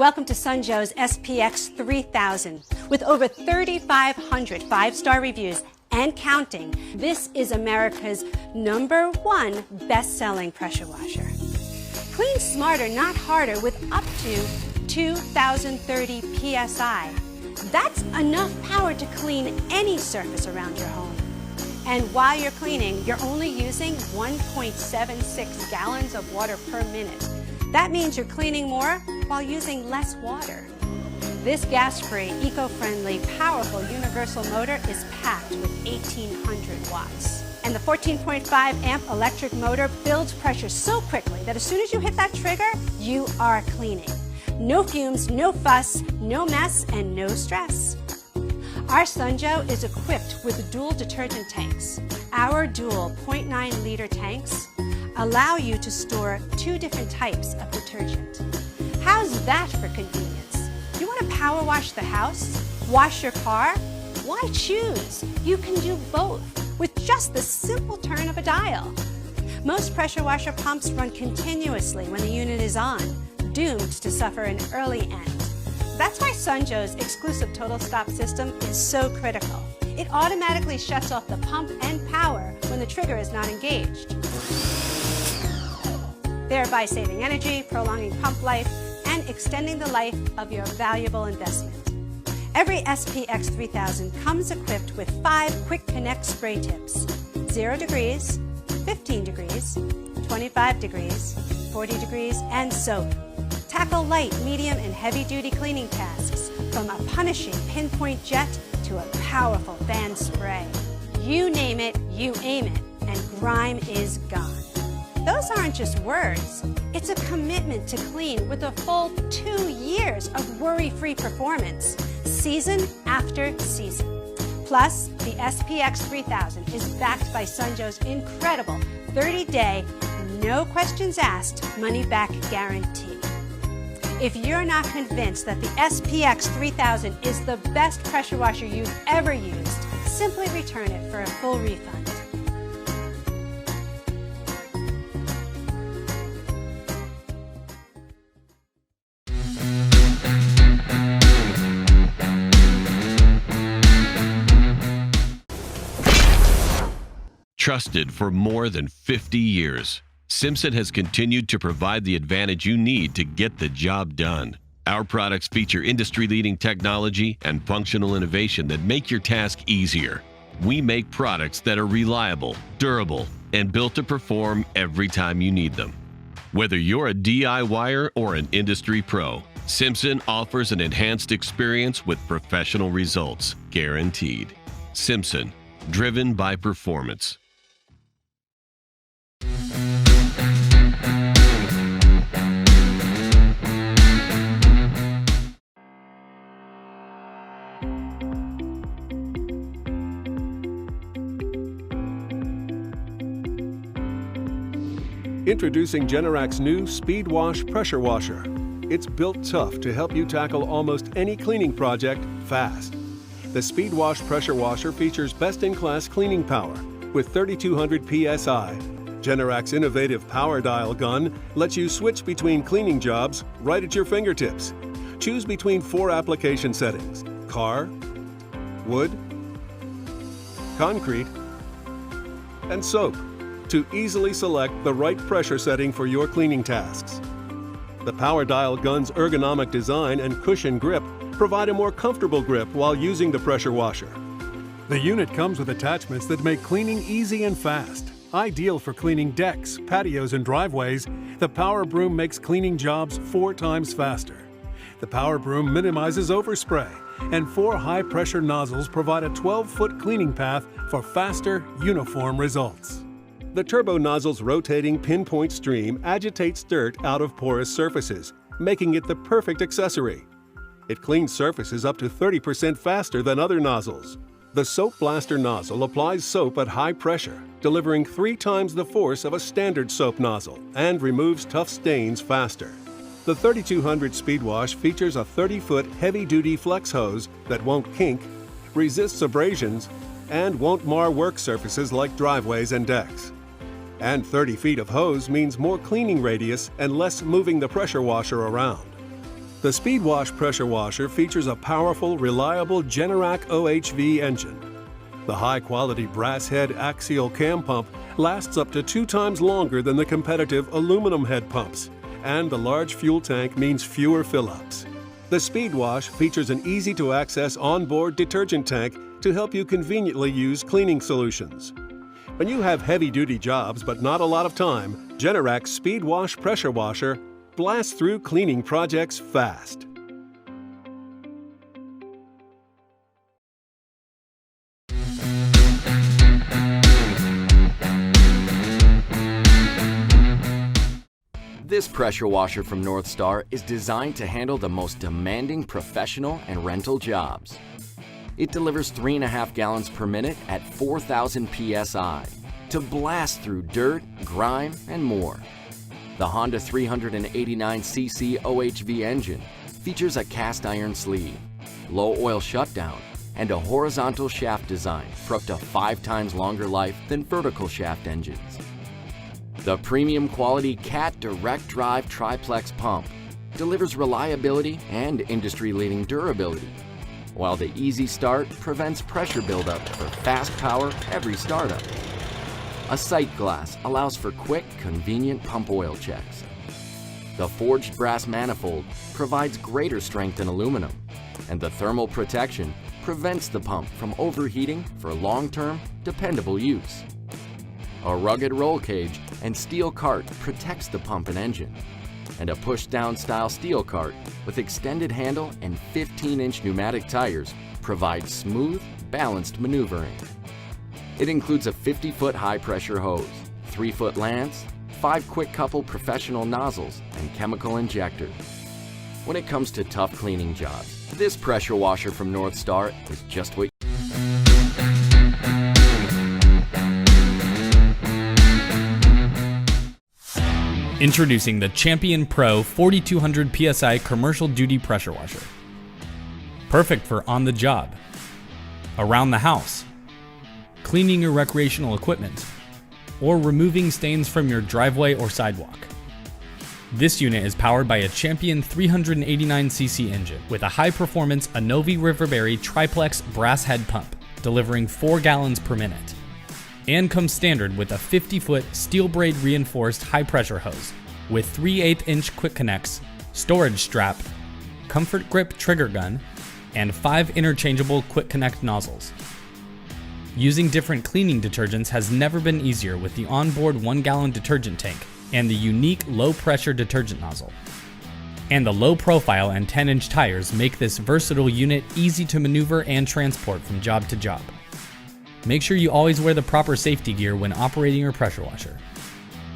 Welcome to Sunjoe's SPX 3000. With over 3,500 five-star reviews and counting, this is America's #1 best-selling pressure washer. Clean smarter, not harder, with up to 2,030 PSI. That's enough power to clean any surface around your home. And while you're cleaning, you're only using 1.76 gallons of water per minute. That means you're cleaning more while using less water. This gas-free, eco-friendly, powerful universal motor is packed with 1,800 watts. And the 14.5 amp electric motor builds pressure so quickly that as soon as you hit that trigger, you are cleaning. No fumes, no fuss, no mess, and no stress. Our Sunjoe is equipped with dual detergent tanks. Our dual 0.9-liter tanks allow you to store 2 different types of detergent. How's that for convenience? You want to power wash the house? Wash your car? Why choose? You can do both with just the simple turn of a dial. Most pressure washer pumps run continuously when the unit is on, doomed to suffer an early end. That's why Sunjoe's exclusive total stop system is so critical. It automatically shuts off the pump and power when the trigger is not engaged, thereby saving energy, prolonging pump life, and extending the life of your valuable investment. Every SPX 3000 comes equipped with 5 quick connect spray tips: 0 degrees, 15 degrees, 25 degrees, 40 degrees, and soap. Tackle light, medium, and heavy-duty cleaning tasks, from a punishing pinpoint jet to a powerful fan spray. You name it, you aim it, and grime is gone. Those aren't just words. It's a commitment to clean with a full 2 years of worry-free performance, season after season. Plus, the SPX 3000 is backed by Sunjoe's incredible 30-day, no questions asked, money-back guarantee. If you're not convinced that the SPX 3000 is the best pressure washer you've ever used, simply return it for a full refund. Trusted for more than 50 years, Simpson has continued to provide the advantage you need to get the job done. Our products feature industry-leading technology and functional innovation that make your task easier. We make products that are reliable, durable, and built to perform every time you need them. Whether you're a DIYer or an industry pro, Simpson offers an enhanced experience with professional results, guaranteed. Simpson, driven by performance. Introducing Generac's new SpeedWash pressure washer. It's built tough to help you tackle almost any cleaning project fast. The SpeedWash pressure washer features best-in-class cleaning power with 3,200 PSI. Generac's innovative power dial gun lets you switch between cleaning jobs right at your fingertips. Choose between 4 application settings: car, wood, concrete, and soap, to easily select the right pressure setting for your cleaning tasks. The power dial gun's ergonomic design and cushion grip provide a more comfortable grip while using the pressure washer. The unit comes with attachments that make cleaning easy and fast. Ideal for cleaning decks, patios, and driveways, the Power Broom makes cleaning jobs 4 times faster. The Power Broom minimizes overspray, and 4 high-pressure nozzles provide a 12-foot cleaning path for faster, uniform results. The turbo nozzle's rotating pinpoint stream agitates dirt out of porous surfaces, making it the perfect accessory. It cleans surfaces up to 30% faster than other nozzles. The Soap Blaster nozzle applies soap at high pressure, delivering 3 times the force of a standard soap nozzle, and removes tough stains faster. The 3200 SpeedWash features a 30-foot heavy-duty flex hose that won't kink, resists abrasions, and won't mar work surfaces like driveways and decks. And 30 feet of hose means more cleaning radius and less moving the pressure washer around. The SpeedWash pressure washer features a powerful, reliable Generac OHV engine. The high-quality brass head axial cam pump lasts up to 2 times longer than the competitive aluminum head pumps, and the large fuel tank means fewer fill-ups. The SpeedWash features an easy-to-access onboard detergent tank to help you conveniently use cleaning solutions. When you have heavy-duty jobs but not a lot of time, Generac's SpeedWash pressure washer blasts through cleaning projects fast. This pressure washer from NorthStar is designed to handle the most demanding professional and rental jobs. It delivers 3.5 gallons per minute at 4,000 psi to blast through dirt, grime, and more. The Honda 389cc OHV engine features a cast iron sleeve, low oil shutdown, and a horizontal shaft design for up to 5 times longer life than vertical shaft engines. The premium quality CAT direct drive triplex pump delivers reliability and industry-leading durability, while the easy start prevents pressure buildup for fast power every startup. A sight glass allows for quick, convenient pump oil checks. The forged brass manifold provides greater strength than aluminum, and the thermal protection prevents the pump from overheating for long-term, dependable use. A rugged roll cage and steel cart protects the pump and engine, and a push-down style steel cart with extended handle and 15-inch pneumatic tires provides smooth, balanced maneuvering. It includes a 50-foot high-pressure hose, 3-foot lance, 5 quick-couple professional nozzles, and chemical injectors. When it comes to tough cleaning jobs, this pressure washer from NorthStar is just what Introducing the Champion Pro 4200 PSI Commercial Duty Pressure Washer. Perfect for on the job, around the house, cleaning your recreational equipment, or removing stains from your driveway or sidewalk. This unit is powered by a Champion 389cc engine with a high-performance Anovi Riverberry triplex brass head pump, delivering 4 gallons per minute, and comes standard with a 50-foot steel braid reinforced high-pressure hose with 3/8-inch quick connects, storage strap, comfort grip trigger gun, and 5 interchangeable quick connect nozzles. Using different cleaning detergents has never been easier with the onboard 1-gallon detergent tank and the unique low-pressure detergent nozzle. And the low profile and 10-inch tires make this versatile unit easy to maneuver and transport from job to job. Make sure you always wear the proper safety gear when operating your pressure washer.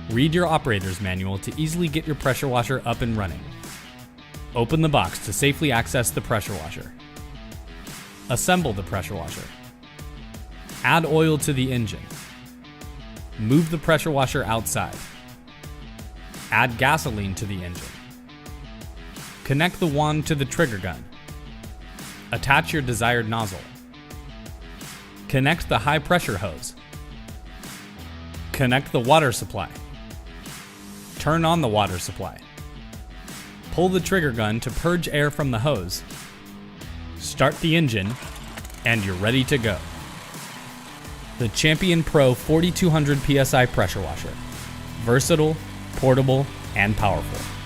Read your operator's manual to easily get your pressure washer up and running. Open the box to safely access the pressure washer. Assemble the pressure washer. Add oil to the engine. Move the pressure washer outside. Add gasoline to the engine. Connect the wand to the trigger gun. Attach your desired nozzle. Connect the high pressure hose. Connect the water supply. Turn on the water supply. Pull the trigger gun to purge air from the hose. Start the engine, and you're ready to go. The Champion Pro 4200 PSI pressure washer. Versatile, portable, and powerful.